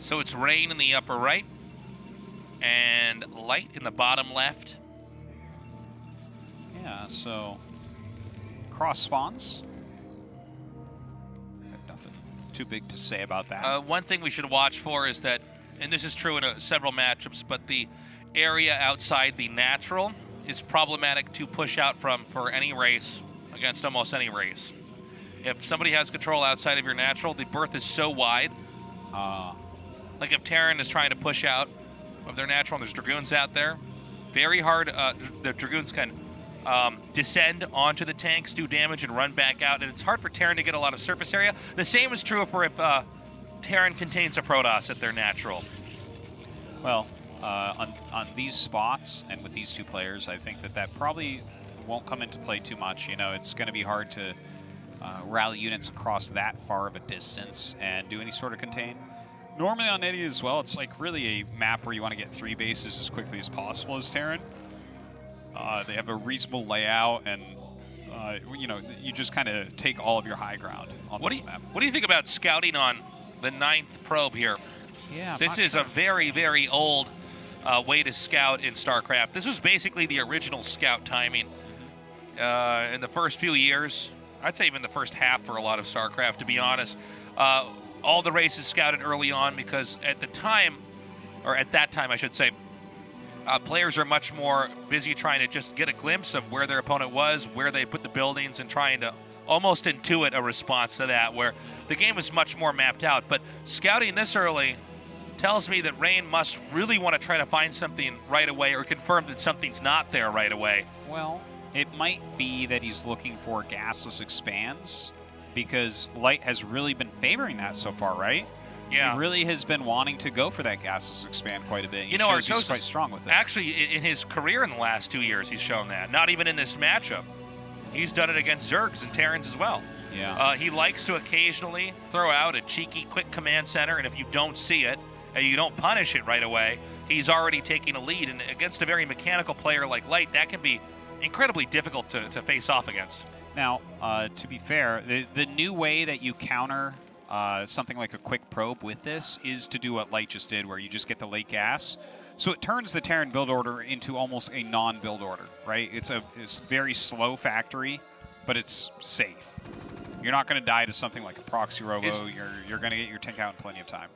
So it's Rain in the upper right and Light in the bottom left. Yeah, so cross spawns. I have nothing too big to say about that. One thing we should watch for is that, and this is true in several matchups, but the area outside the natural is problematic to push out from for any race against almost any race. If somebody has control outside of your natural, the berth is so wide. Like if Terran is trying to push out of their natural and there's Dragoons out there, very hard. The Dragoons can descend onto the tanks, do damage, and run back out, and it's hard for Terran to get a lot of surface area. The same is true for if Terran contains a Protoss at their natural. Well, on these spots and with these two players, I think that probably won't come into play too much. You know, it's going to be hard to rally units across that far of a distance and do any sort of contain. Normally on Eddie as well, it's like really a map where you want to get 3 bases as quickly as possible as Terran. They have a reasonable layout, and you know, you just kind of take all of your high ground on this map. What do you think about scouting on the 9th probe here? Yeah, this is a very, very old way to scout in StarCraft. This was basically the original scout timing in the first few years. I'd say even the first half for a lot of StarCraft, to be honest. All the races scouted early on because at the time, or at that time I should say, players are much more busy trying to just get a glimpse of where their opponent was, where they put the buildings, and trying to almost intuit a response to that, where the game is much more mapped out. But scouting this early tells me that Rain must really want to try to find something right away or confirm that something's not there right away. Well, it might be that he's looking for gasless expands, because Light has really been favoring that so far, right? Yeah. He really has been wanting to go for that gasless expand quite a bit. You know, shows he's quite strong with it. Actually, in his career in the last 2 years, he's shown that. Not even in this matchup. He's done it against Zergs and Terrans as well. Yeah. He likes to occasionally throw out a cheeky, quick command center, and if you don't see it, and you don't punish it right away, he's already taking a lead. And against a very mechanical player like Light, that can be incredibly difficult to face off against. Now, to be fair, the new way that you counter something like a quick probe with this is to do what Light just did, where you just get the late gas. So it turns the Terran build order into almost a non-build order, right? It's very slow factory, but it's safe. You're not going to die to something like a proxy robo. You're going to get your tank out in plenty of time.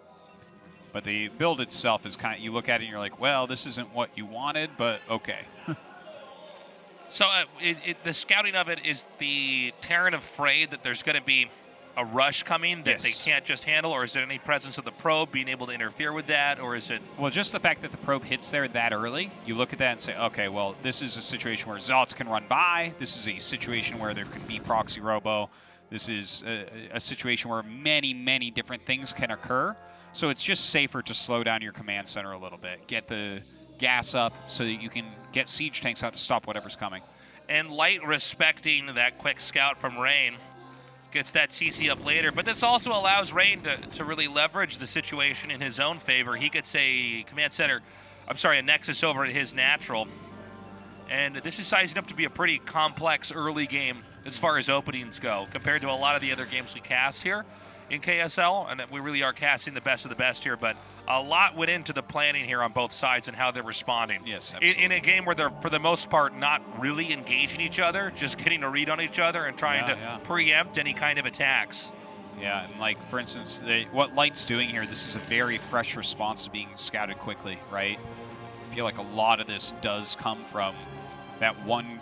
But the build itself is kind of, you look at it and you're like, well, this isn't what you wanted, but okay. So the scouting of it, is the Terran afraid that there's going to be a rush coming that they can't just handle, or is there any presence of the probe being able to interfere with that, or is it? Well, just the fact that the probe hits there that early, you look at that and say, okay, well, this is a situation where Zealots can run by. This is a situation where there could be proxy robo. This is a situation where many, many different things can occur. So it's just safer to slow down your command center a little bit. Get the gas up so that you can get siege tanks out to stop whatever's coming. And Light, respecting that quick scout from Rain, gets that CC up later. But this also allows Rain to really leverage the situation in his own favor. He gets a command center, a Nexus over at his natural. And this is sizing up to be a pretty complex early game as far as openings go, compared to a lot of the other games we cast here in KSL, and we really are casting the best of the best here, but a lot went into the planning here on both sides and how they're responding. Yes, absolutely. In a game where they're, for the most part, not really engaging each other, just getting a read on each other and trying to preempt any kind of attacks. Yeah, and like, for instance, what Light's doing here, this is a very fresh response to being scouted quickly, right? I feel like a lot of this does come from that one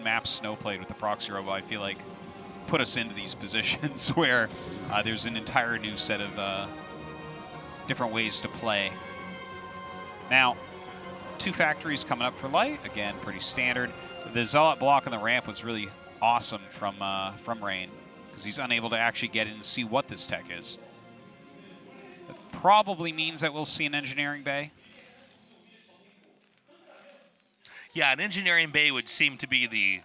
map Snow played with the proxy robo. I feel like put us into these positions where there's an entire new set of different ways to play. Now, 2 factories coming up for Light. Again, pretty standard. The Zealot block on the ramp was really awesome from Rain, because he's unable to actually get in and see what this tech is. That probably means that we'll see an engineering bay. Yeah, an engineering bay would seem to be the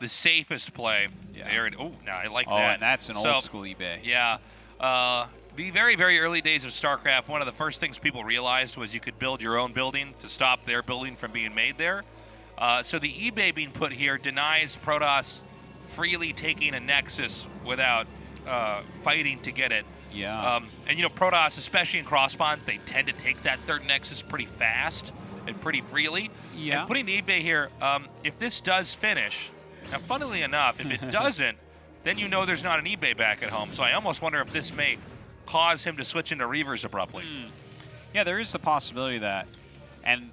safest play. Yeah. Oh, no, I like that. Oh, and that's an old school eBay. Yeah. The very, very early days of StarCraft, one of the first things people realized was you could build your own building to stop their building from being made there. So the eBay being put here denies Protoss freely taking a Nexus without fighting to get it. Yeah. And, you know, Protoss, especially in cross spawns, they tend to take that third Nexus pretty fast and pretty freely. Yeah. And putting the eBay here, if this does finish, now, funnily enough, if it doesn't, then you know there's not an eBay back at home. So I almost wonder if this may cause him to switch into Reavers abruptly. Yeah, there is the possibility of that. And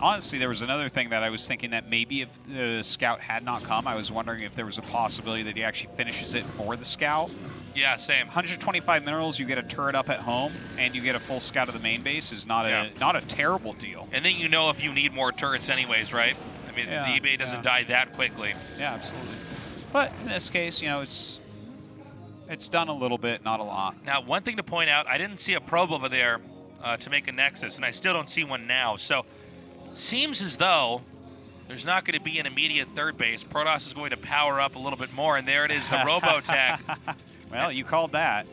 honestly, there was another thing that I was thinking that maybe if the Scout had not come, I was wondering if there was a possibility that he actually finishes it for the Scout. Yeah, same. 125 minerals, you get a turret up at home, and you get a full Scout of the main base is not a terrible deal. And then you know if you need more turrets anyways, right? I mean, Yeah, the eBay doesn't die that quickly. Yeah, absolutely. But in this case, you know, it's done a little bit, not a lot. Now, one thing to point out, I didn't see a probe over there to make a Nexus, and I still don't see one now. So, seems as though there's not going to be an immediate third base. Protoss is going to power up a little bit more, and there it is, the Robotech. Well, you called that.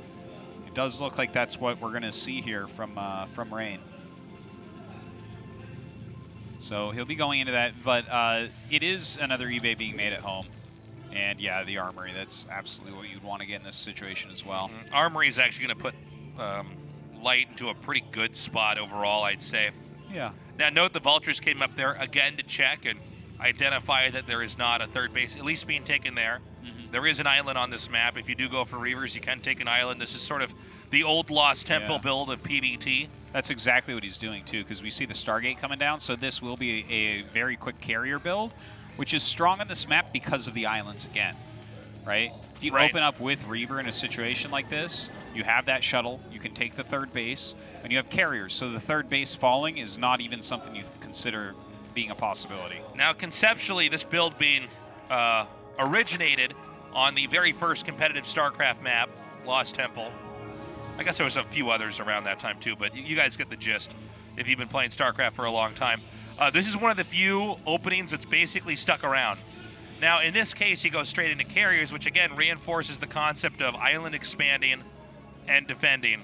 It does look like that's what we're going to see here from Rain. So he'll be going into that, but it is another eBay being made at home. And yeah, the Armory, that's absolutely what you'd want to get in this situation as well. Armory is actually going to put Light into a pretty good spot overall, I'd say. Yeah. Now, note the Vultures came up there again to check and identify that there is not a third base, at least being taken there. There is an island on this map. If you do go for Reavers, you can take an island. This is sort of the old Lost Temple build of PvT. That's exactly what he's doing, too, because we see the Stargate coming down, so this will be a very quick carrier build, which is strong on this map because of the islands again, right? If you open up with Reaver in a situation like this, you have that shuttle, you can take the third base, and you have carriers, so the third base falling is not even something you consider being a possibility. Now, conceptually, this build being originated on the very first competitive StarCraft map, Lost Temple. I guess there was a few others around that time too, but you guys get the gist if you've been playing StarCraft for a long time. This is one of the few openings that's basically stuck around. Now, in this case, he goes straight into carriers, which again reinforces the concept of island expanding and defending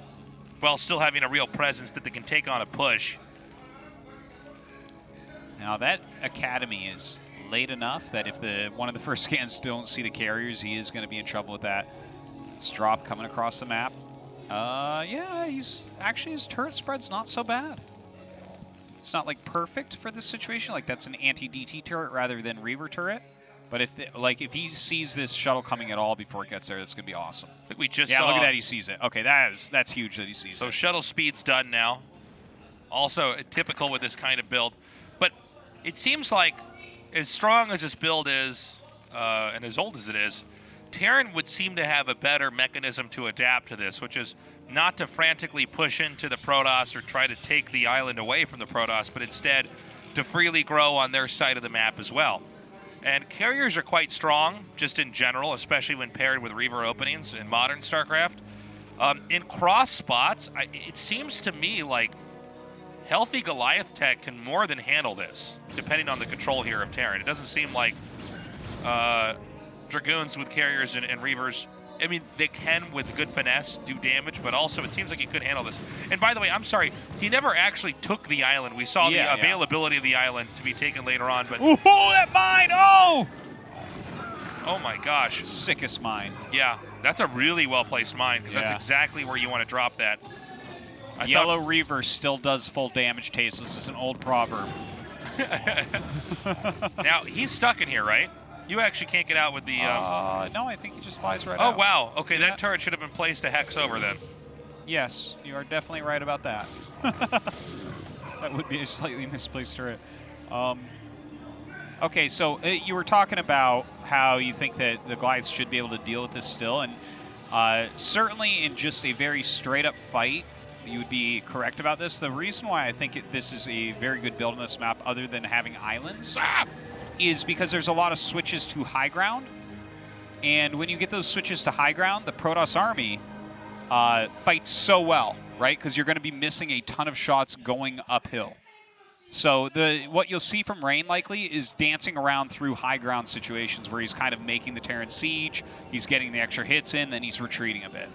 while still having a real presence that they can take on a push. Now, that Academy is late enough that if one of the first scans don't see the carriers, he is going to be in trouble with that. It's drop coming across the map. Yeah, his turret spread's not so bad. It's not like perfect for this situation. Like that's an anti-DT turret rather than Reaver turret. But if he sees this shuttle coming at all before it gets there, that's gonna be awesome. I think we just saw. Look at that, he sees it. Okay, that's huge that he sees it. So shuttle speed's done now. Also typical with this kind of build. But it seems like as strong as this build is, and as old as it is, Terran would seem to have a better mechanism to adapt to this, which is not to frantically push into the Protoss or try to take the island away from the Protoss, but instead to freely grow on their side of the map as well. And carriers are quite strong, just in general, especially when paired with Reaver openings in modern StarCraft. In cross spots, it seems to me like healthy Goliath tech can more than handle this, depending on the control here of Terran. It doesn't seem like Dragoons with carriers and Reavers, I mean, they can, with good finesse, do damage, but also it seems like he could handle this. And by the way, I'm sorry, he never actually took the island. We saw the availability of the island to be taken later on, but... Ooh, that mine! Oh! Oh my gosh. Sickest mine. Yeah, that's a really well-placed mine, because that's exactly where you want to drop that. Yellow Reaver still does full damage taste. This is an old proverb. Now, he's stuck in here, right? You actually can't get out with the... No, I think he just flies right out. Oh, wow. Okay, that turret should have been placed a hex over then. Yes, you are definitely right about that. That would be a slightly misplaced turret. Okay, so you were talking about how you think that the Goliaths should be able to deal with this still, and certainly in just a very straight-up fight, you would be correct about this. The reason why I think this is a very good build on this map, other than having islands, is because there's a lot of switches to high ground. And when you get those switches to high ground, the Protoss army fights so well, right? Because you're going to be missing a ton of shots going uphill. So what you'll see from Rain likely is dancing around through high ground situations where he's kind of making the Terran siege, he's getting the extra hits in, then he's retreating a bit.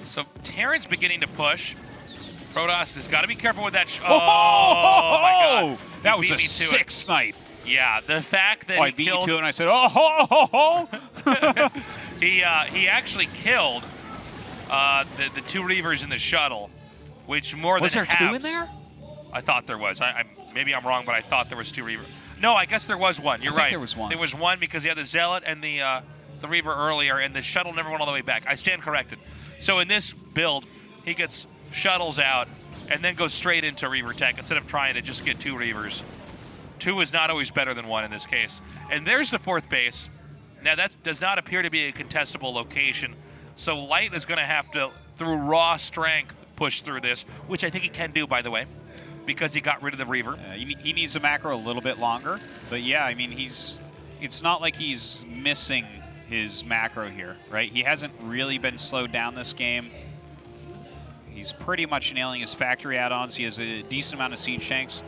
So Terran's beginning to push. Protoss has got to be careful with that. Oh my God. That was a sick snipe. Yeah, the fact that I beat you to it and I said, oh, ho, ho, ho. He actually killed the 2 Reavers in the shuttle, which more Was than there 2 in halves. there? I thought there was. Maybe I'm wrong, but I thought there was 2 Reavers. No, I guess there was 1. You're I think right. there was 1. There was 1 because he had the Zealot and the Reaver earlier, and the shuttle never went all the way back. I stand corrected. So in this build, he gets shuttles out and then goes straight into Reaver tech instead of trying to just get 2 Reavers. 2 is not always better than 1 in this case. And there's the 4th base. Now, that does not appear to be a contestable location. So Light is going to have to, through raw strength, push through this, which I think he can do, by the way, because he got rid of the Reaver. He needs the macro a little bit longer. But, yeah, I mean, it's not like he's missing his macro here, right? He hasn't really been slowed down this game. He's pretty much nailing his factory add-ons. He has a decent amount of siege tanks.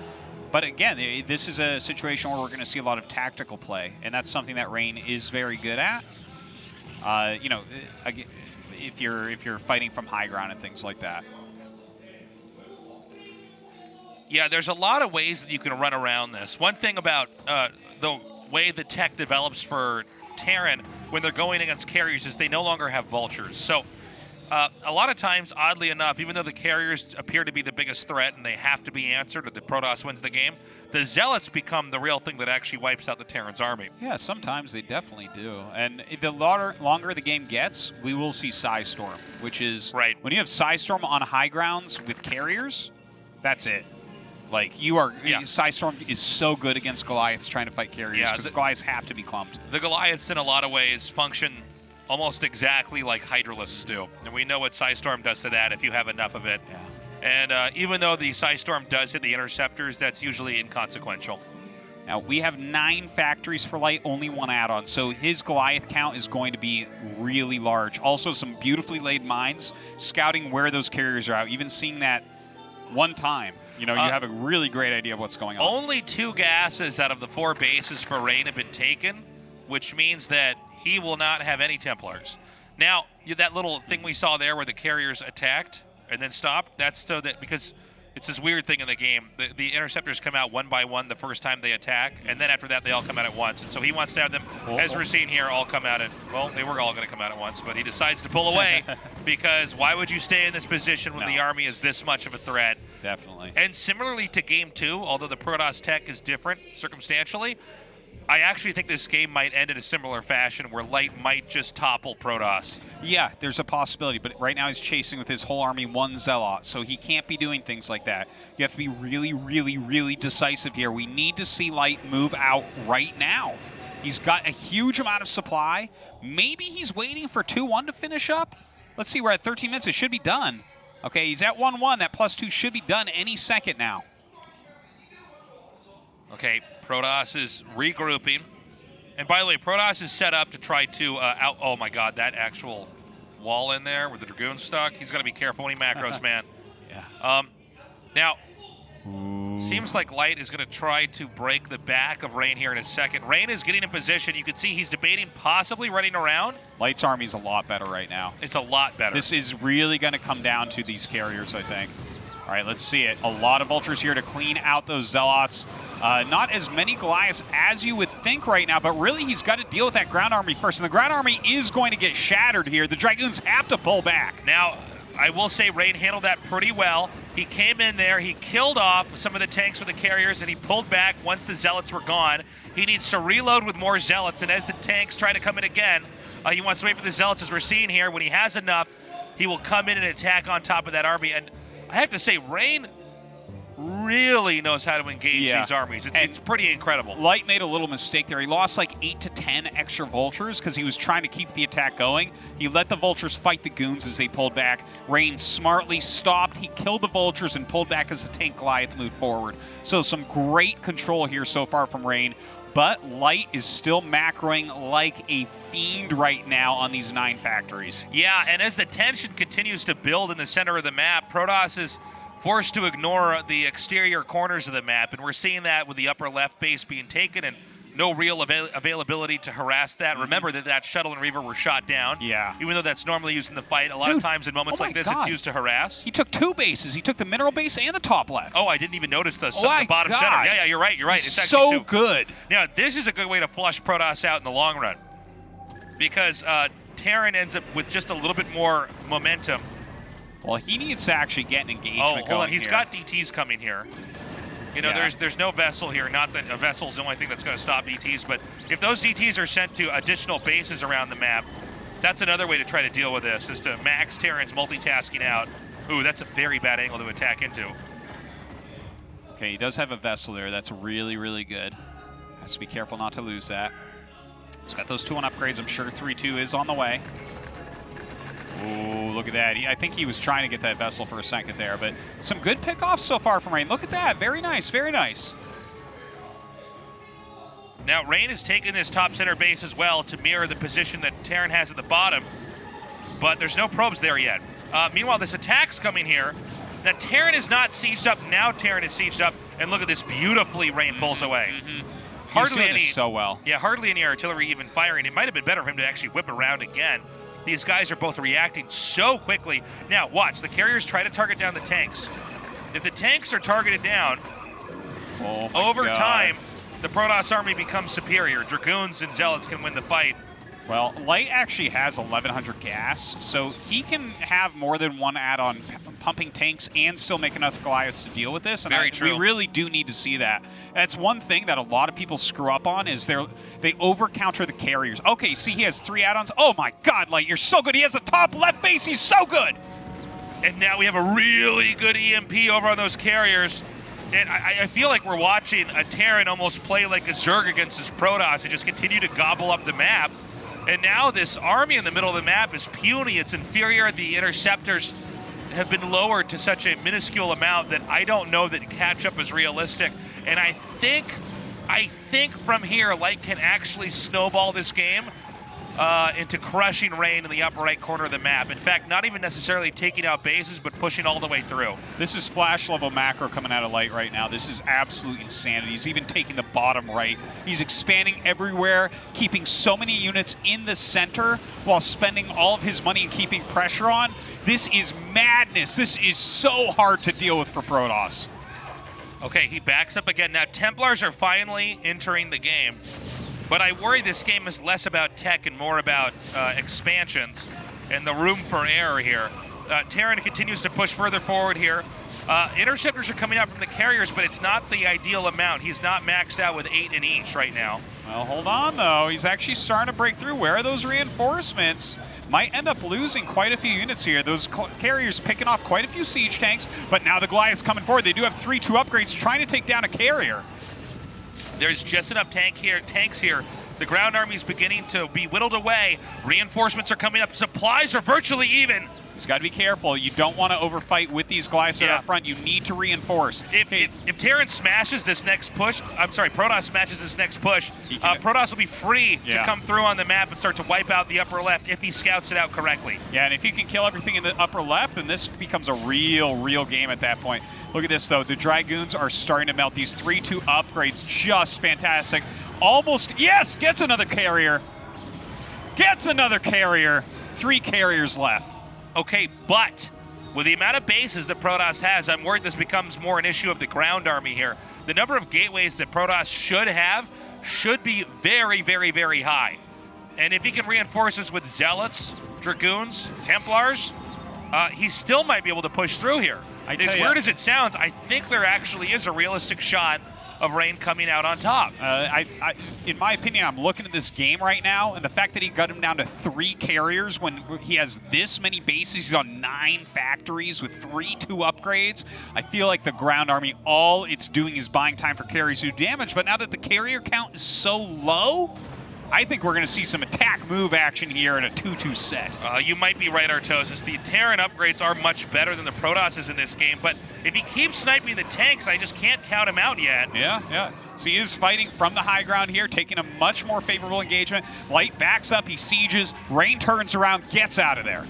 But again, this is a situation where we're going to see a lot of tactical play, and that's something that Rain is very good at. You know, if you're fighting from high ground and things like that. Yeah, there's a lot of ways that you can run around this. One thing about the way the tech develops for Terran when they're going against carriers is they no longer have vultures. So a lot of times, oddly enough, even though the carriers appear to be the biggest threat and they have to be answered or the Protoss wins the game, the Zealots become the real thing that actually wipes out the Terran's army. Yeah, sometimes they definitely do. And the longer the game gets, we will see Psystorm, which is right. When you have Psystorm on high grounds with carriers, that's it. Like, you are, Psystorm is so good against Goliaths trying to fight carriers because Goliaths have to be clumped. The Goliaths, in a lot of ways, function almost exactly like Hydralisks do. And we know what Psystorm does to that if you have enough of it. Yeah. And even though the Psystorm does hit the interceptors, that's usually inconsequential. Now, we have 9 factories for Light, only 1 add-on, so his Goliath count is going to be really large. Also, some beautifully laid mines, scouting where those carriers are out, even seeing that one time. You know, you have a really great idea of what's going on. Only 2 gases out of the 4 bases for Rain have been taken, which means that he will not have any Templars. Now, that little thing we saw there where the carriers attacked and then stopped, that's so that because it's this weird thing in the game. The interceptors come out one by one the first time they attack, and then after that they all come out at once. And so he wants to have them, as we're seeing here, all come out at, well, they were all going to come out at once, but he decides to pull away because why would you stay in this position when the army is this much of a threat? Definitely. And similarly to Game 2, although the Protoss tech is different circumstantially, I actually think this game might end in a similar fashion where Light might just topple Protoss. Yeah, there's a possibility, but right now he's chasing with his whole army 1 Zealot, so he can't be doing things like that. You have to be really, really, really decisive here. We need to see Light move out right now. He's got a huge amount of supply. Maybe he's waiting for 2-1 to finish up. Let's see, we're at 13 minutes. It should be done. Okay, he's at 1-1. That +2 should be done any second now. Okay, Protoss is regrouping. And by the way, Protoss is set up to try to oh my god, that actual wall in there where the Dragoon's stuck. He's got to be careful when he macros, man. Yeah. Now, seems like Light is going to try to break the back of Rain here in a second. Rain is getting in position. You can see he's debating possibly running around. Light's army's a lot better right now. It's a lot better. This is really going to come down to these carriers, I think. All right, let's see it. A lot of vultures here to clean out those Zealots. Not as many Goliaths as you would think right now, but really he's got to deal with that ground army first. And the ground army is going to get shattered here. The Dragoons have to pull back. Now, I will say Rain handled that pretty well. He came in there, he killed off some of the tanks for the carriers, and he pulled back once the Zealots were gone. He needs to reload with more Zealots, and as the tanks try to come in again, he wants to wait for the Zealots, as we're seeing here. When he has enough, he will come in and attack on top of that army. And I have to say, Rain really knows how to engage these armies. It's pretty incredible. Light made a little mistake there. He lost like 8 to 10 extra vultures because he was trying to keep the attack going. He let the vultures fight the goons as they pulled back. Rain smartly stopped. He killed the vultures and pulled back as the tank Goliath moved forward. So some great control here so far from Rain. But Light is still macroing like a fiend right now on these 9 factories. Yeah, and as the tension continues to build in the center of the map, Protoss is forced to ignore the exterior corners of the map, and we're seeing that with the upper left base being taken and no real availability to harass that. Remember that Shuttle and Reaver were shot down. Yeah. Even though that's normally used in the fight, a lot of times in moments like this, it's used to harass. He took 2 bases. He took the mineral base and the top left. Oh, I didn't even notice the bottom center. Yeah, you're right. You're right. It's so actually good. Now, this is a good way to flush Protoss out in the long run. because Terran ends up with just a little bit more momentum. Well, he needs to actually get an engagement hold on. He's here. got DTs coming here. You know, Yeah. there's no vessel here. Not that a vessel's the only thing that's going to stop DTs, but if those DTs are sent to additional bases around the map, that's another way to try to deal with this, is to max Terran's multitasking out. Ooh, that's a very bad angle to attack into. Okay, he does have a vessel there. That's really, really good. Has to be careful not to lose that. He's got those 2-1 upgrades. I'm sure 3-2 is on the way. Ooh, look at that. I think he was trying to get that vessel for a second there, but some good pickoffs so far from Rain. Look at that. Very nice, very nice. Now, Rain has taken this top center base as well to mirror the position that Terran has at the bottom, but there's no probes there yet. Meanwhile, this attack's coming here. Now, Terran is not sieged up. Now Terran is sieged up, and look at this beautifully Rain pulls away. He's doing this so well. Yeah, hardly any artillery even firing. It might have been better for him to actually whip around again. These guys are both reacting so quickly. Now, watch. The carriers try to target down the tanks. If the tanks are targeted down, over time, the Protoss army becomes superior. Dragoons and Zealots can win the fight. Well, Light actually has 1,100 gas, so he can have more than one add-on pumping tanks and still make enough Goliaths to deal with this. And Very true. We really do need to see that. That's one thing that a lot of people screw up on, is they over-counter the carriers. Okay, see, he has 3 add-ons. Oh my God, Light, you're so good. He has the top left base. He's so good. And now we have a really good EMP over on those carriers. And I feel like we're watching a Terran almost play like a Zerg against his Protoss and just continue to gobble up the map. And now this army in the middle of the map is puny. It's inferior. The interceptors have been lowered to such a minuscule amount that I don't know that catch-up is realistic. And I think from here, Light can actually snowball this game into crushing Rain in the upper right corner of the map. In fact, not even necessarily taking out bases, but pushing all the way through. This is flash level macro coming out of Light right now. This is absolute insanity. He's even taking the bottom right. He's expanding everywhere, keeping so many units in the center while spending all of his money and keeping pressure on. This is madness. This is so hard to deal with for Protoss. Okay, he backs up again. Now, Templars are finally entering the game. But I worry this game is less about tech and more about expansions and the room for error here. Terran continues to push further forward here. Interceptors are coming out from the carriers, but it's not the ideal amount. He's not maxed out with 8 in each right now. Well, hold on, though. He's actually starting to break through. Where are those reinforcements? Might end up losing quite a few units here. Those carriers picking off quite a few siege tanks, but now the Goliath's coming forward. They do have 3-2 upgrades trying to take down a carrier. There's just enough tanks here. The ground army's beginning to be whittled away. Reinforcements are coming up. Supplies are virtually even. He's got to be careful. You don't want to overfight with these Goliaths that are up front. You need to reinforce. If Terran smashes this next push, Protoss smashes this next push, Protoss will be free to come through on the map and start to wipe out the upper left if he scouts it out correctly. Yeah, and if you can kill everything in the upper left, then this becomes a real game at that point. Look at this, though. The Dragoons are starting to melt. These 3-2 upgrades, just fantastic. Almost, yes, gets another carrier. Gets another carrier. 3 carriers left. Okay, but with the amount of bases that Protoss has, I'm worried this becomes more an issue of the ground army here. The number of gateways that Protoss should have should be very, very, very high. And if he can reinforce this with Zealots, Dragoons, Templars, he still might be able to push through here. As weird as it sounds, I think there actually is a realistic shot of Rain coming out on top. In my opinion, I'm looking at this game right now, and the fact that he got him down to 3 carriers when he has this many bases, he's on 9 factories with 3-2 upgrades. I feel like the ground army, all it's doing is buying time for carriers to do damage, but now that the carrier count is so low, I think we're going to see some attack move action here in a 2-2 set. You might be right, Artosis. The Terran upgrades are much better than the Protosses in this game, but if he keeps sniping the tanks, I just can't count him out yet. Yeah. So he is fighting from the high ground here, taking a much more favorable engagement. Light backs up, he sieges, Rain turns around, gets out of there.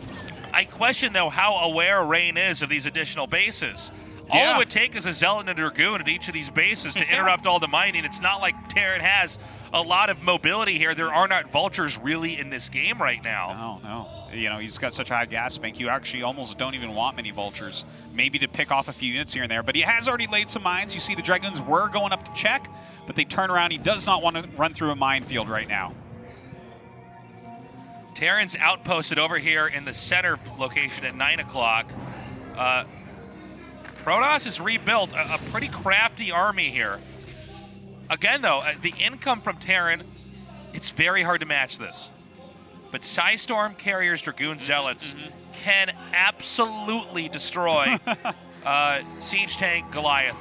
I question, though, how aware Rain is of these additional bases. Yeah. All it would take is a Zealot and a Dragoon at each of these bases to interrupt all the mining. It's not like Terran has a lot of mobility here. There are not vultures really in this game right now. No. You know, he's got such a high gas bank, you actually almost don't even want many vultures. Maybe to pick off a few units here and there, but he has already laid some mines. You see the Dragoons were going up to check, but they turn around. He does not want to run through a minefield right now. Terran's outposted over here in the center location at 9 o'clock. Protoss has rebuilt a pretty crafty army here. Again, though, the income from Terran, it's very hard to match this. But Psystorm, Carriers, Dragoons, Zealots can absolutely destroy Siege Tank Goliath.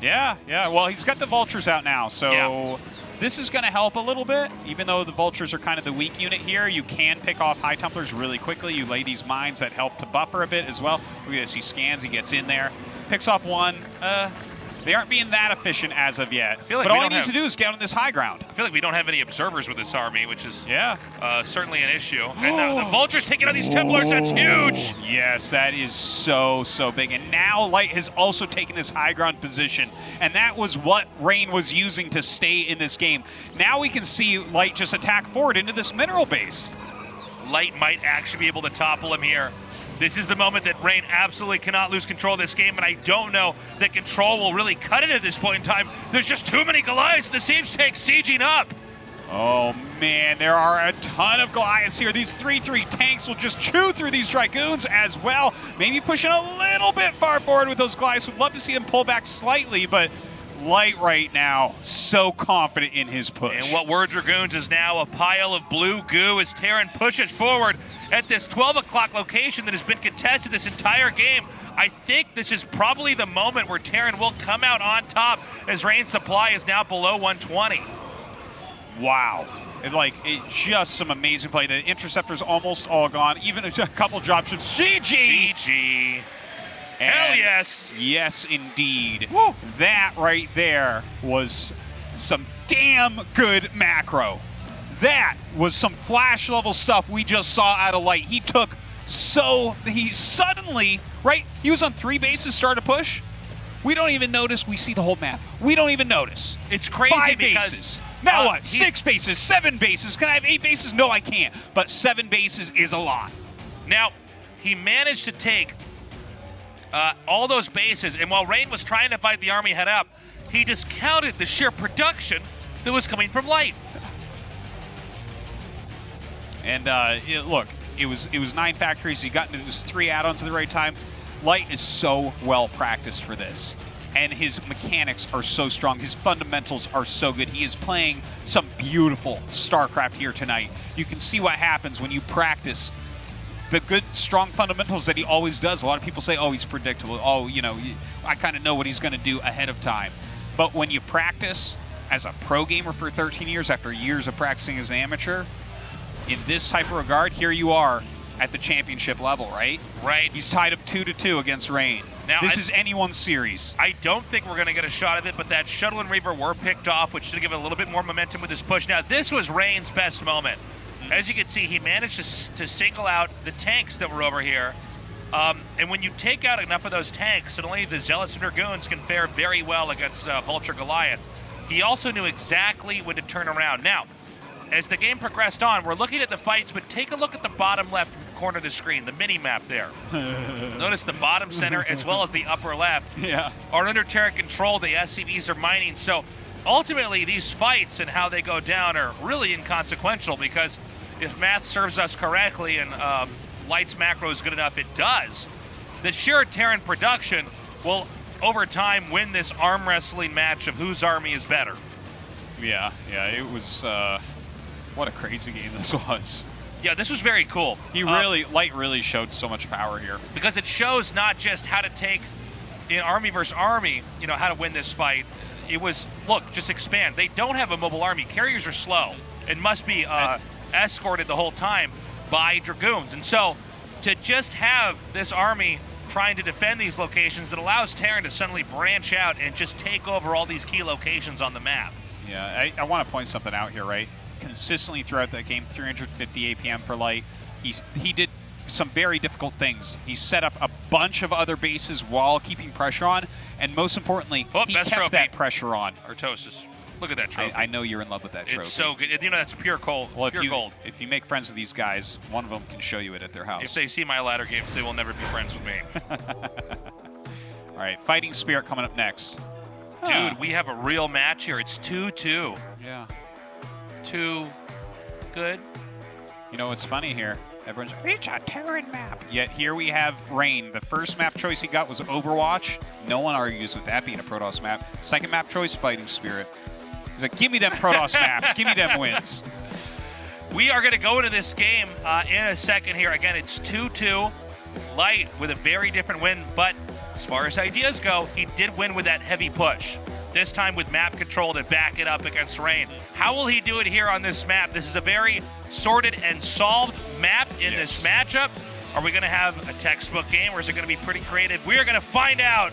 Yeah. Well, he's got the Vultures out now, so this is going to help a little bit. Even though the Vultures are kind of the weak unit here, you can pick off High Templars really quickly. You lay these mines that help to buffer a bit as well. Look at this, he scans, he gets in there, picks off one. They aren't being that efficient as of yet. Like but all he needs to do is get on this high ground. I feel like we don't have any observers with this army, which is certainly an issue. And the Vultures taking out these Templars, that's huge! Yes, that is so big. And now Light has also taken this high ground position. And that was what Rain was using to stay in this game. Now we can see Light just attack forward into this mineral base. Light might actually be able to topple him here. This is the moment that Rain absolutely cannot lose control of this game, and I don't know that control will really cut it at this point in time. There's just too many Goliaths, and the Siege Tank sieging up. Oh man, there are a ton of Goliaths here. These 3-3 tanks will just chew through these Dragoons as well. Maybe pushing a little bit far forward with those Goliaths. Would love to see them pull back slightly, but Light right now, so confident in his push. And what were Dragoons is now a pile of blue goo as Terran pushes forward at this 12 o'clock location that has been contested this entire game. I think this is probably the moment where Terran will come out on top as Rain's supply is now below 120. Wow. Just some amazing play. The Interceptor's almost all gone. Even a couple dropships. GG! Hell yes! Yes, indeed. Woo. That right there was some damn good macro. That was some flash level stuff we just saw out of Light. He suddenly, right? He was on 3 bases, start a push. We don't even notice. We see the whole map. We don't even notice. It's crazy 5 because bases. Now what? 6 bases, 7 bases. Can I have 8 bases? No, I can't. But 7 bases is a lot. Now, he managed to take all those bases, and while Rain was trying to fight the army head up, he discounted the sheer production that was coming from Light. And look, it was 9 factories. He got into those 3 add-ons at the right time. Light is so well practiced for this, and his mechanics are so strong. His fundamentals are so good. He is playing some beautiful StarCraft here tonight. You can see what happens when you practice the good, strong fundamentals that he always does. A lot of people say, oh, he's predictable. Oh, I kind of know what he's going to do ahead of time. But when you practice as a pro gamer for 13 years after years of practicing as an amateur, in this type of regard, here you are at the championship level, right? Right. He's tied up 2-2 against Rain. Now, this is anyone's series. I don't think we're going to get a shot of it, but that Shuttle and Reaver were picked off, which should give it a little bit more momentum with his push. Now, this was Rain's best moment. As you can see, he managed to single out the tanks that were over here. And when you take out enough of those tanks, suddenly the Zealots and Dragoons can fare very well against Vulture Goliath. He also knew exactly when to turn around. Now, as the game progressed on, we're looking at the fights, but take a look at the bottom left corner of the screen, the mini-map there. Notice the bottom center as well as the upper left are under Terran control. The SCVs are mining. So ultimately, these fights and how they go down are really inconsequential because if math serves us correctly and Light's macro is good enough, it does. The sheer Terran production will, over time, win this arm wrestling match of whose army is better. Yeah, it was, what a crazy game this was. Yeah, this was very cool. Light really showed so much power here. Because it shows not just how to take, in army versus army, how to win this fight. It was, look, just expand. They don't have a mobile army. Carriers are slow and must be escorted the whole time by Dragoons. And so to just have this army trying to defend these locations, it allows Terran to suddenly branch out and just take over all these key locations on the map. Yeah, I want to point something out here, right? Consistently throughout that game, 350 APM for Light. He did some very difficult things. He set up a bunch of other bases while keeping pressure on, and most importantly, he kept that pressure on. Artosis. Look at that trophy. I know you're in love with that trophy. It's so good. That's pure gold. Well, pure gold. If you make friends with these guys, one of them can show you it at their house. If they see my ladder games, they will never be friends with me. All right, Fighting Spirit coming up next. Dude, we have a real match here. It's 2-2. Yeah. 2 good. You know what's funny here? Everyone's like, it's a Terran map. Yet here we have Rain. The first map choice he got was Overwatch. No one argues with that being a Protoss map. Second map choice, Fighting Spirit. He's like, give me them Protoss maps. Give me them wins. We are going to go into this game in a second here. Again, it's 2-2. Light with a very different win, but as far as ideas go, he did win with that heavy push. This time with map control to back it up against Rain. How will he do it here on this map? This is a very sorted and solved map in this matchup. Are we going to have a textbook game, or is it going to be pretty creative? We are going to find out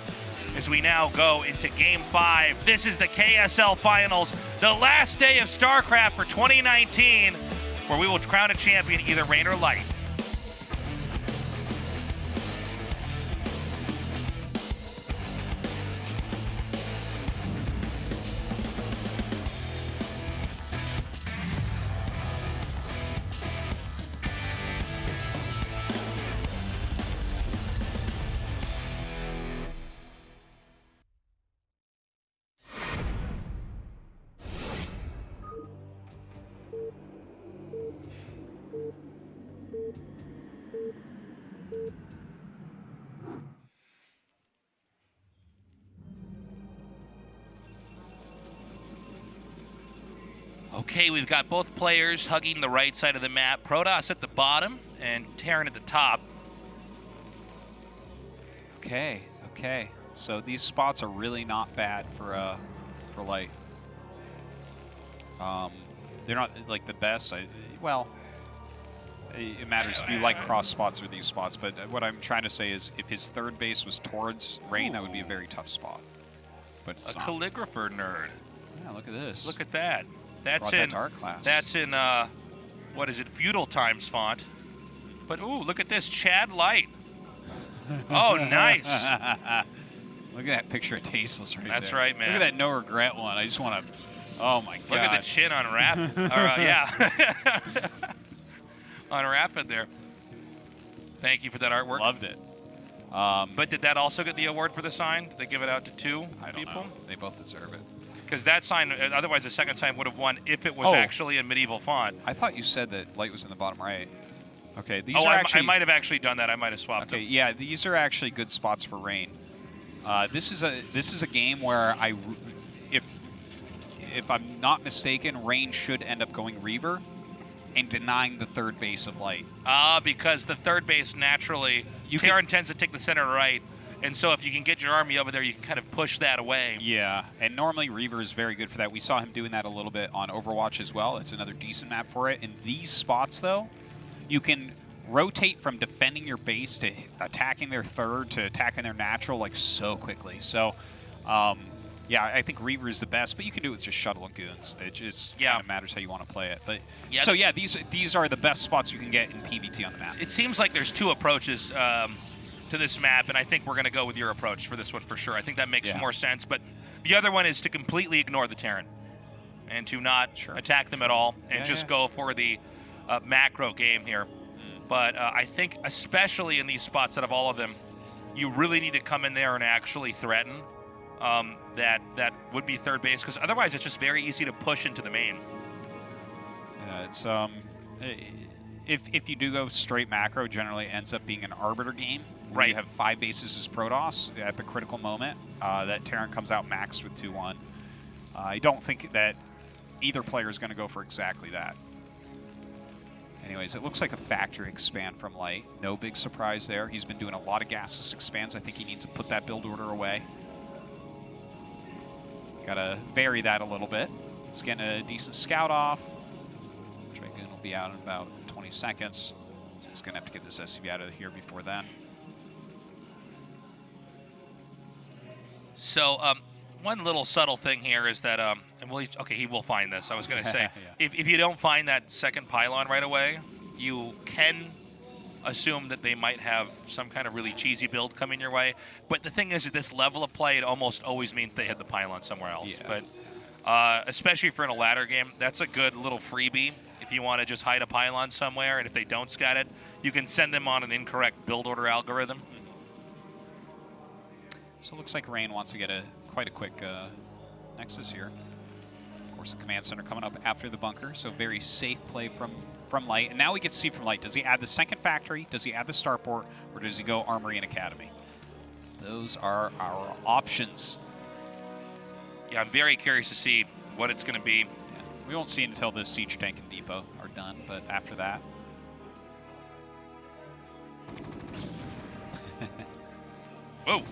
as we now go into Game 5. This is the KSL Finals, the last day of StarCraft for 2019, where we will crown a champion, either Rain or Light. Okay, we've got both players hugging the right side of the map. Protoss at the bottom and Terran at the top. Okay. So these spots are really not bad for Light. They're not like the best. Well, it matters if you like cross spots or these spots. But what I'm trying to say is, if his third base was towards Rain, that would be a very tough spot. But it's a calligrapher nerd. Yeah, look at this. Look at that. That's Brought in that to our class. That's in what is it? Feudal Times font. But ooh, look at this, Chad Light. Oh, nice. Look at that picture of Tasteless right there. That's right, man. Look at that no regret one. I just want to. Oh my god. Look at the chin on Rapid. Yeah. On Rapid there. Thank you for that artwork. Loved it. But did that also get the award for the sign? Did they give it out to two I don't people? know. They both deserve it. Because that sign, otherwise the second sign would have won if it was actually in medieval font. I thought you said that Light was in the bottom right. Okay, these are are actually. I might have actually done that. I might have swapped them. Okay, yeah, these are actually good spots for Rain. This is a game where if I'm not mistaken, Rain should end up going Reaver and denying the third base of Light. Because the third base naturally, Terran tends to take the center right. And so if you can get your army over there, you can kind of push that away. Yeah, and normally Reaver is very good for that. We saw him doing that a little bit on Overwatch as well. It's another decent map for it. In these spots, though, you can rotate from defending your base to attacking their third to attacking their natural like so quickly. So, yeah, I think Reaver is the best, but you can do it with just shuttle and goons. It just kind of matters how you want to play it. But so yeah, these are the best spots you can get in PvT on the map. It seems like there's two approaches to this map, and I think we're going to go with your approach for this one for sure. I think that makes more sense. But the other one is to completely ignore the Terran and to not attack them at all and just go for the macro game here. But I think especially in these spots out of all of them, you really need to come in there and actually threaten that would be third base, because otherwise it's just very easy to push into the main. Yeah, it's if you do go straight macro, generally ends up being an Arbiter game. Where you have 5 bases as Protoss at the critical moment. That Terran comes out maxed with 2-1. I don't think that either player is going to go for exactly that. Anyways, it looks like a factory expand from Light. No big surprise there. He's been doing a lot of gaseous expands. I think he needs to put that build order away. Got to vary that a little bit. He's getting a decent scout off. Dragoon will be out in about 20 seconds. So he's going to have to get this SCV out of here before then. So, one little subtle thing here is that, he will find this. I was going to say, if you don't find that second pylon right away, you can assume that they might have some kind of really cheesy build coming your way. But the thing is, at this level of play, it almost always means they hit the pylon somewhere else. Yeah. But especially for in a ladder game, that's a good little freebie. If you want to just hide a pylon somewhere, and if they don't scout it, you can send them on an incorrect build order algorithm. So it looks like Rain wants to get quite a quick Nexus here. Of course, the command center coming up after the bunker, so very safe play from from Light, and now we get to see from Light. Does he add the second factory? Does he add the starport? Or does he go Armory and Academy? Those are our options. Yeah, I'm very curious to see what it's going to be. Yeah. We won't see until the Siege Tank and Depot are done, but after that. Whoa.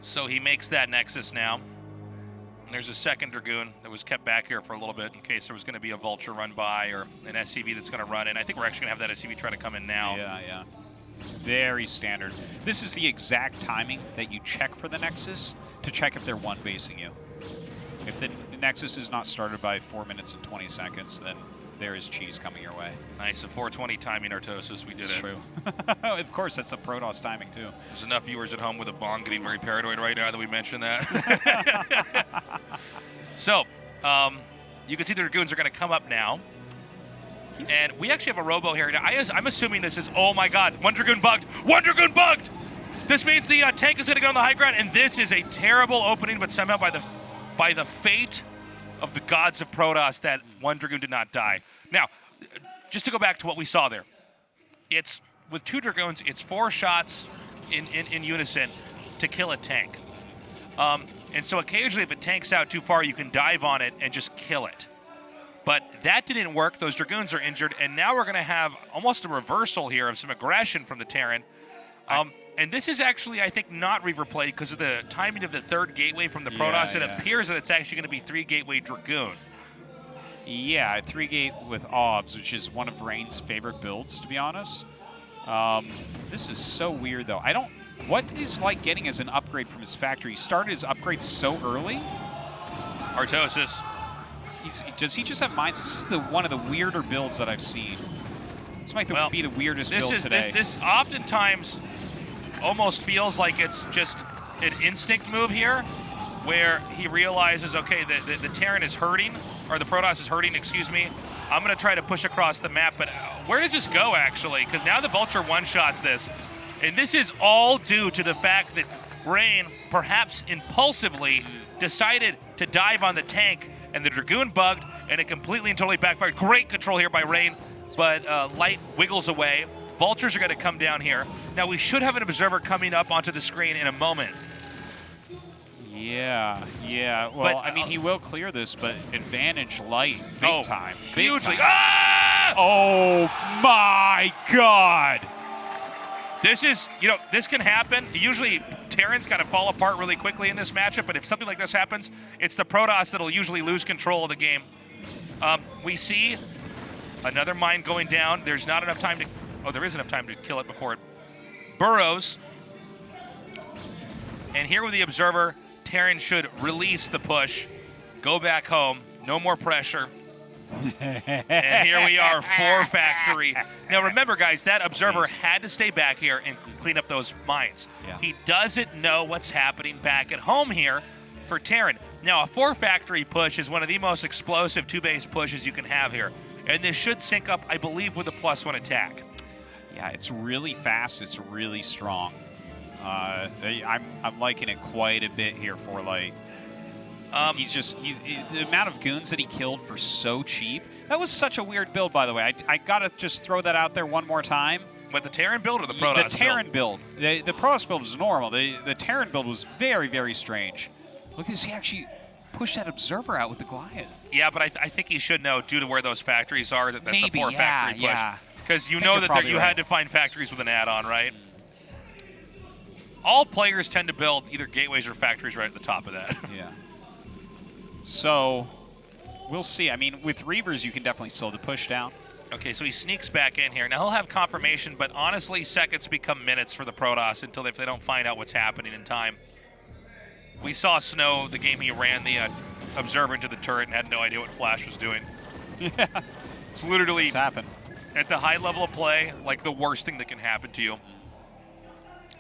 So he makes that Nexus now. And there's a second Dragoon that was kept back here for a little bit in case there was going to be a Vulture run by or an SCV that's going to run in. I think we're actually going to have that SCV try to come in now. Yeah. It's very standard. This is the exact timing that you check for the Nexus to check if they're one-basing you. If the Nexus is not started by 4 minutes and 20 seconds, then there is cheese coming your way. Nice, a 420 timing Artosis. We did It's it. true. Of course, that's a Protoss timing, too. There's enough viewers at home with a bong getting very paranoid right now that we mentioned that. So, you can see the Dragoons are going to come up now. And we actually have a robo here. Now, I'm assuming this is, oh my god, one Dragoon bugged! One Dragoon bugged! This means the tank is going to go on the high ground, and this is a terrible opening, but somehow by the fate of the gods of Protoss, that one Dragoon did not die. Now, just to go back to what we saw there, it's with 2 Dragoons, it's 4 shots in unison to kill a tank. And so occasionally if it tanks out too far, you can dive on it and just kill it. But that didn't work. Those Dragoons are injured, and now we're going to have almost a reversal here of some aggression from the Terran. And this is actually, I think, not Reaver play because of the timing of the 3rd gateway from the Protoss. It appears that it's actually going to be 3 gateway Dragoon. Yeah, 3 gate with OBS, which is one of Rain's favorite builds, to be honest. This is so weird, though. What is Light getting as an upgrade from his factory? He started his upgrade so early. Artosis. Does he just have mines? This is one of the weirder builds that I've seen. This might be the weirdest build today. This oftentimes almost feels like it's just an instinct move here, where he realizes, okay, the Terran is hurting, or the Protoss is hurting, excuse me. I'm going to try to push across the map, but where does this go, actually? Because now the Vulture one-shots this, and this is all due to the fact that Rain, perhaps impulsively, decided to dive on the tank, and the Dragoon bugged, and it completely and totally backfired. Great control here by Rain, but Light wiggles away. Vultures are going to come down here. Now, we should have an Observer coming up onto the screen in a moment. Yeah. Well, I mean, he will clear this, but advantage Light big time. Hugely. Ah! Oh, my God. This is, this can happen. Usually, Terrans kind of fall apart really quickly in this matchup, but if something like this happens, it's the Protoss that'll usually lose control of the game. We see another mine going down. There's not enough time to... Oh, there is enough time to kill it before it burrows. And here with the Observer, Terran should release the push, go back home, no more pressure. And here we are, 4 factory. Now remember, guys, that Observer had to stay back here and clean up those mines. Yeah. He doesn't know what's happening back at home here for Terran. Now, a 4 factory push is one of the most explosive 2-base pushes you can have here. And this should sync up, I believe, with a +1 attack. Yeah, it's really fast. It's really strong. I'm liking it quite a bit here for Light. The amount of goons that he killed for so cheap. That was such a weird build, by the way. I gotta just throw that out there one more time. But the Terran build or the Protoss build? The Terran build. The Protoss build was normal. The Terran build was very, very strange. Look at this. He actually pushed that Observer out with the Goliath. Yeah, but I think he should know, due to where those factories are, that's a 4 factory push. Yeah. Because you know that you had to find factories with an add-on, right? All players tend to build either gateways or factories right at the top of that. Yeah. So, we'll see. I mean, with Reavers, you can definitely slow the push down. Okay, so he sneaks back in here. Now, he'll have confirmation, but honestly, seconds become minutes for the Protoss until if they don't find out what's happening in time. We saw Snow, the game he ran the Observer into the turret and had no idea what Flash was doing. Yeah. It's literally, It's happened. at the high level of play, like the worst thing that can happen to you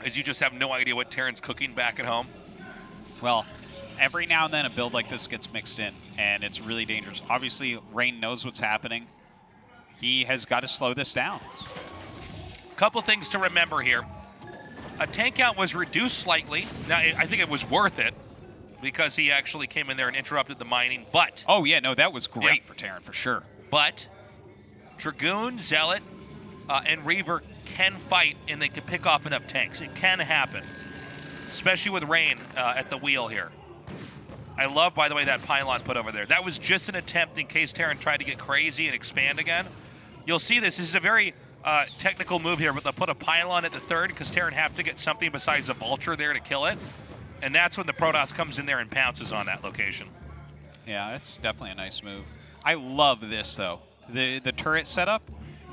is you just have no idea what Terran's cooking back at home. Well, every now and then a build like this gets mixed in, and it's really dangerous. Obviously, Rain knows what's happening. He has got to slow this down. Couple things to remember here. A tank count was reduced slightly. Now, I think it was worth it. because he actually came in there and interrupted the mining. But Oh, yeah, no, that was great for Terran, for sure. But Dragoon, Zealot, and Reaver can fight, and they can pick off enough tanks. It can happen, especially with Rain at the wheel here. I love, by the way, that pylon put over there. That was just an attempt in case Terran tried to get crazy and expand again. You'll see this. This is a very technical move here, but they'll put a pylon at the third because Terran have to get something besides a Vulture there to kill it. And that's when the Protoss comes in there and pounces on that location. Yeah, that's definitely a nice move. I love this, though. The turret setup.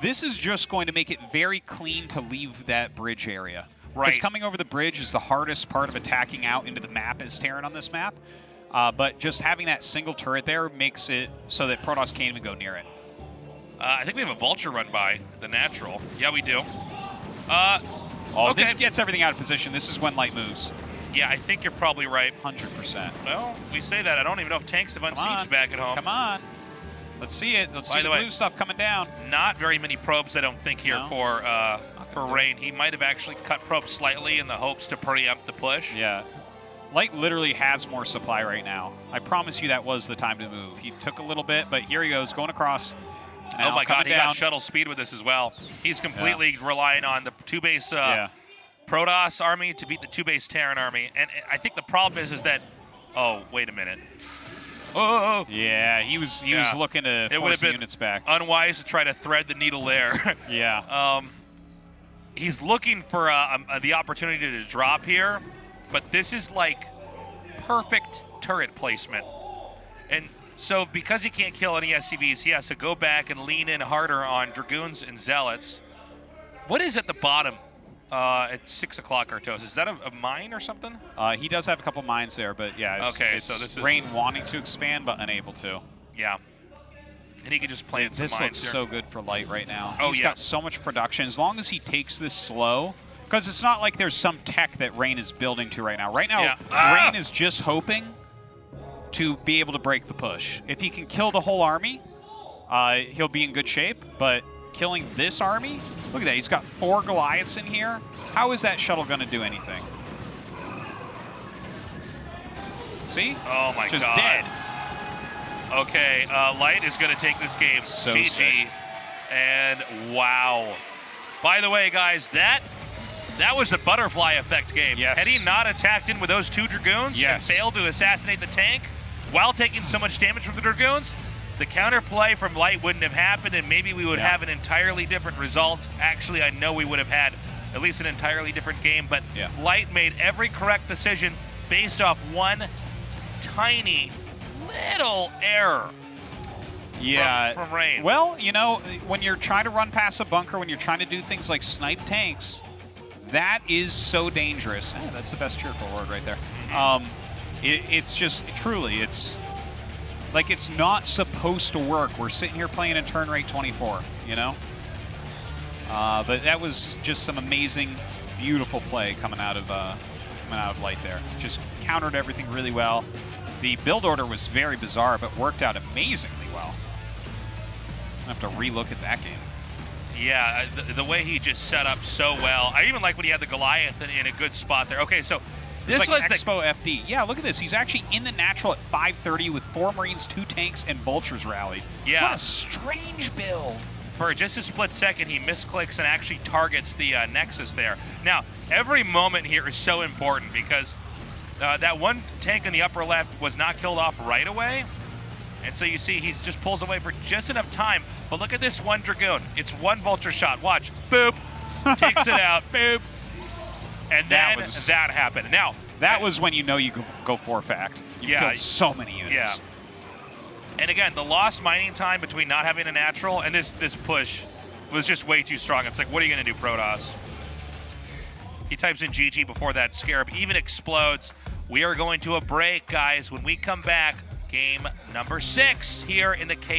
This is just going to make it very clean to leave that bridge area. Right. Because coming over the bridge is the hardest part of attacking out into the map as Terran on this map. But just having that single turret there makes it so that Protoss can't even go near it. I think we have a Vulture run by, the natural. Yeah, we do. Oh, okay. This gets everything out of position. This is when light moves. Yeah, I think you're probably right. 100%. Well, we say that. I don't even know if tanks have unsieged back at home. Come on. Let's see it. Let's see the blue stuff coming down. Not very many probes, I don't think, here for Rain. He might have actually cut probes slightly in the hopes to preempt the push. Yeah. Light literally has more supply right now. I promise you that was the time to move. He took a little bit, but here he goes, going across. Oh my God, he got shuttle speed with this as well. He's completely relying on the two-base Protoss army to beat the two-base Terran army. And I think the problem is that, oh, wait a minute. Oh, yeah, he was looking to force the units back. Unwise to try to thread the needle there. Yeah. He's looking for the opportunity to drop here, but this is like perfect turret placement. And so because he can't kill any SCVs, he has to go back and lean in harder on Dragoons and Zealots. What is at the bottom at 6 o'clock, Artos? Is that a mine or something? He does have a couple mines there, but yeah, it's so this is Rain wanting to expand but unable to. Yeah. And he can just plant some mines This looks here. so good for Light right now. Oh, He's got so much production. As long as he takes this slow, because it's not like there's some tech that Rain is building to right now. Right now, Rain is just hoping to be able to break the push. If he can kill the whole army, he'll be in good shape, but killing this army, look at that, he's got 4 Goliaths in here. How is that shuttle going to do anything? See? Oh my God. Just dead. Okay, Light is going to take this game. So GG. sick. And wow. By the way, guys, that was a butterfly effect game. Yes. Had he not attacked in with those 2 Dragoons and failed to assassinate the tank while taking so much damage from the Dragoons, the counterplay from Light wouldn't have happened, and maybe we would have an entirely different result. Actually, I know we would have had at least an entirely different game, but Light made every correct decision based off one tiny little error. From Rain. Well, you know, when you're trying to run past a bunker, when you're trying to do things like snipe tanks, that is so dangerous. That's the best cheerful word right there. It's just, truly, it's like it's not supposed to work. We're sitting here playing in turn rate 24, you know? But that was just some amazing, beautiful play coming out of Light there. Just countered everything really well. The build order was very bizarre, but worked out amazingly well. I have to relook at that game. Yeah, the way he just set up so well. I even like when he had the Goliath in a good spot there. Okay, so this was was Expo FD. Yeah, look at this. He's actually in the natural at 5:30 with 4 Marines, 2 tanks, and Vultures rallied. Yeah. What a strange build. For just a split second, he misclicks and actually targets the Nexus there. Now, every moment here is so important because that one tank in the upper left was not killed off right away. And so you see he just pulls away for just enough time. But look at this one Dragoon. It's one Vulture shot. Watch. Boop. Takes it out. Boop. And then that happened. Now, that was when you know you go for fact. You killed so many units. Yeah. And again, the lost mining time between not having a natural and this push was just way too strong. It's like, what are you going to do, Protoss? He types in GG before that Scarab even explodes. We are going to a break, guys. When we come back, game number 6 here in the KSL.